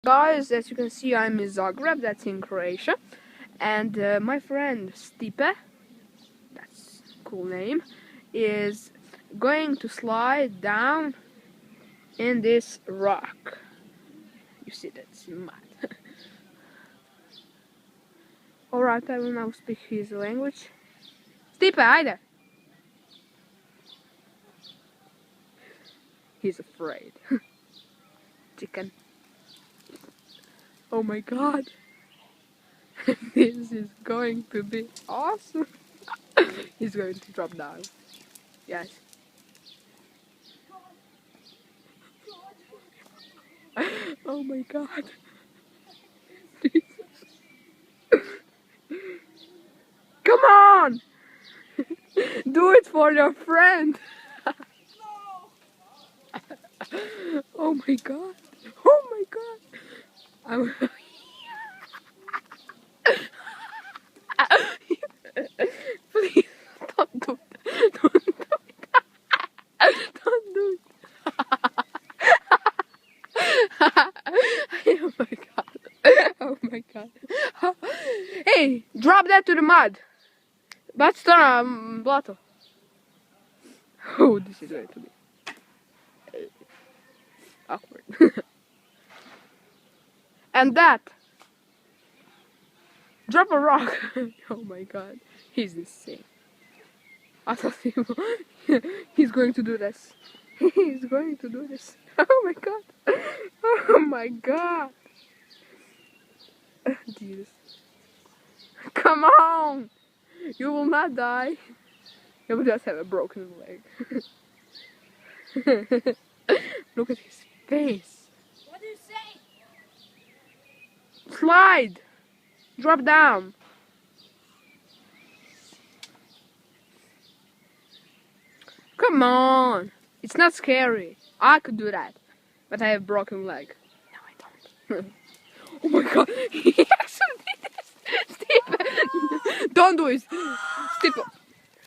Guys, as you can see, I'm in Zagreb, that's in Croatia, and my friend Stipe, that's a cool name, is going to slide down in this rock. You see, that's mud. Alright, I will now speak his language. Stipe, ajde! He's afraid. Chicken. Oh my god. This is going to be awesome. He's going to drop down. Yes. Oh my god. Come on! Do it for your friend! Oh my god! Oh my god! Please, don't do it! Don't do it! Don't do it! Oh my god! Oh my god! Hey, drop that to the mud! That's the bottle. Oh, this is going to be awkward. And that. Drop a rock. Oh my god. He's insane. I thought he's going to do this. He's going to do this. Oh my god. Oh my god. Jesus. Come on. You will not die. You will just have a broken leg. Look at his face. What do you say? Slide. Drop down. Come on. It's not scary. I could do that. But I have a broken leg. No, I don't. Oh my god. He actually did this. Steve. Don't do it.